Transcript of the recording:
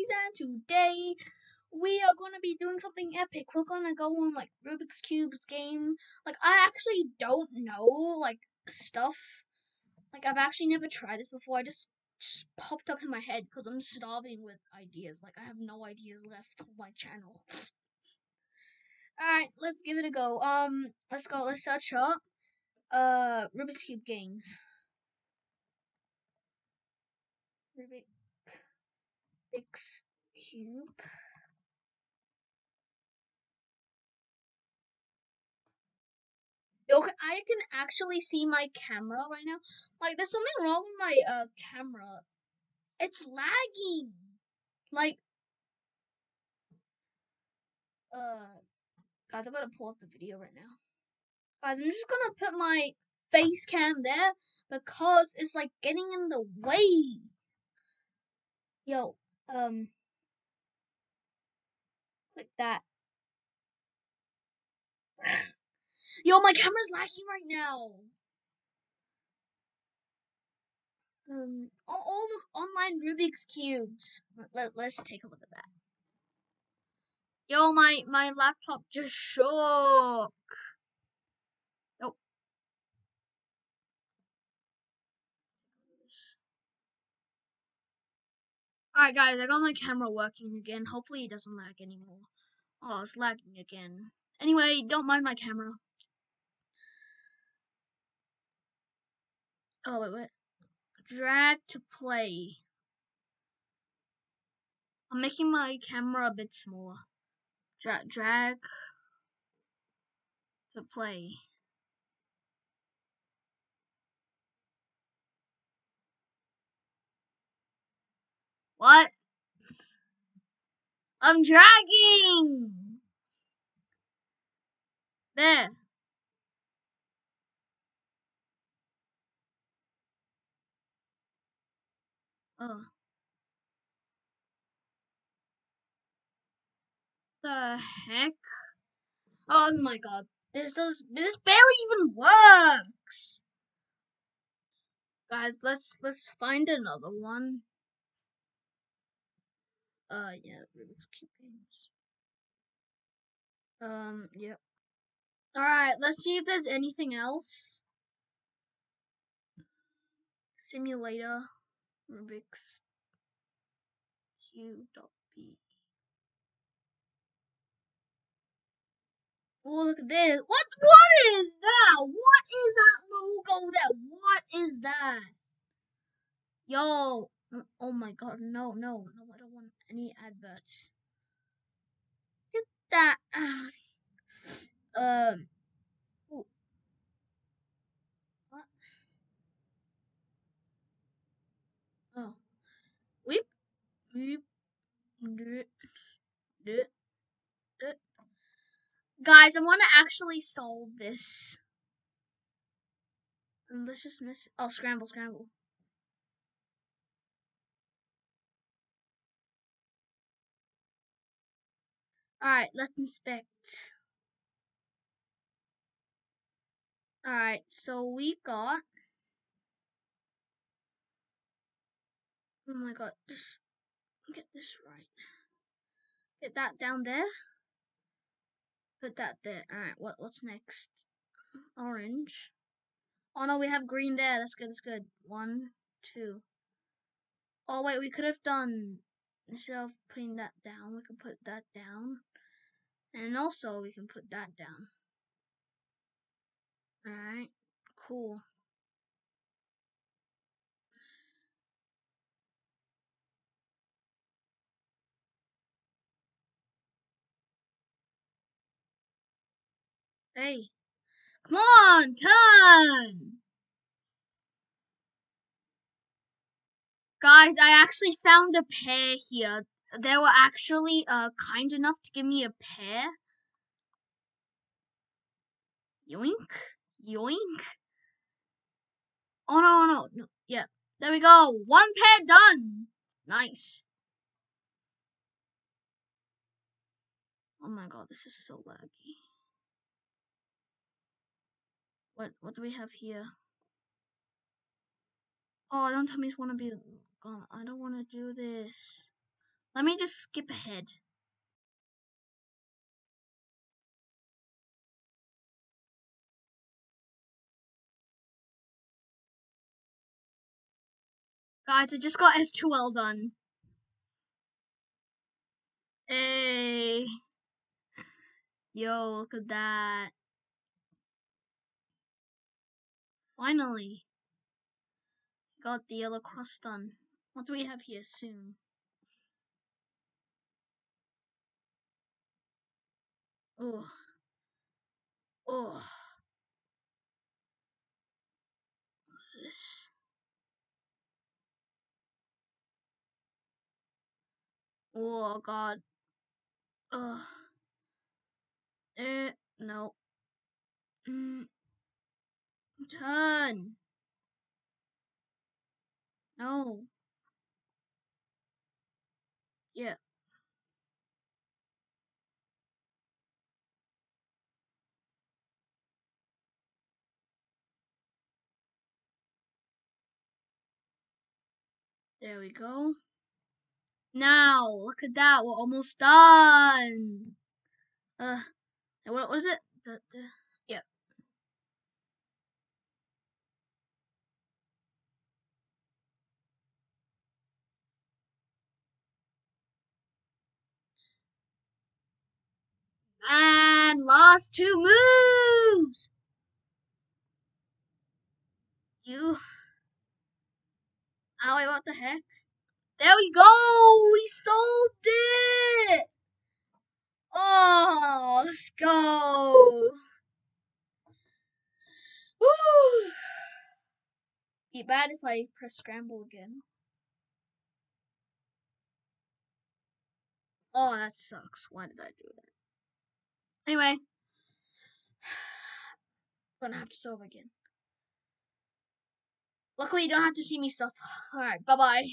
and today we are gonna be doing something epic. We're gonna go on like Rubik's Cubes game. Like I actually don't know like stuff. Like I've actually never tried this before. I just popped up in my head because I'm starving with ideas. Like I have no ideas left for my channel. Alright, let's give it a go. Let's go. Let's search up Rubik's Cube games. Rubik's Cube. Okay, I can actually see my camera right now. Like, there's something wrong with my camera. It's lagging. Like, guys, I gotta pause the video right now. Guys, I'm just gonna put my face cam there because it's like getting in the way. Yo, click that. Yo, my camera's lagging right now. All the online Rubik's Cubes. Let's take a look at that. Yo, my laptop just shook. Oh. Alright guys, I got my camera working again. Hopefully it doesn't lag anymore. Oh, it's lagging again. Anyway, don't mind my camera. Oh, wait. Drag to play. I'm making my camera a bit smaller. Drag to play. What? I'm dragging! There. Oh. The heck? Oh my god. This barely even works! Guys, let's find another one. Yeah, Rubik's Cube games. Yep. Alright, let's see if there's anything else. Simulator, Rubik's Cube.b. Oh, look at this. What is that? What is that logo there? What is that? Yo. Oh my god, no, I don't want any adverts. Get that out. Ooh. What? Oh. Weep. Guys, I want to actually solve this. And let's just miss. Oh, scramble. Alright, let's inspect. Alright, so we got. Oh my god, just get this right. Get that down there. Put that there. Alright, what's next? Orange. Oh no, we have green there. That's good. 1, 2. Oh wait, we could have done, instead of putting that down, we could put that down. And also we can put that down. Alright, cool. Hey, come on, turn! Guys, I actually found a pair here. They were actually kind enough to give me a pair. Yoink. Oh no. Yeah, there we go. 1 pair done. Nice. Oh my god, this is so laggy. What do we have here? Oh, don't tell me it's wanna be gone. I don't wanna do this. Let me just skip ahead. Guys, I just got F2L done. Hey. Yo, look at that. Finally. Got the yellow cross done. What do we have here soon? Oh. Oh. What's this? Oh, God. Ugh. No. Turn. No. Yeah. There we go. Now, look at that. We're almost done. What is it? Yep. And last two moves. You. Oh, wait, what the heck? There we go. We solved it. Oh, let's go. Woo. Be bad if I press scramble again. Oh, that sucks. Why did I do that? Anyway, gonna have to solve again. Luckily, you don't have to see me suffer. Alright, bye-bye.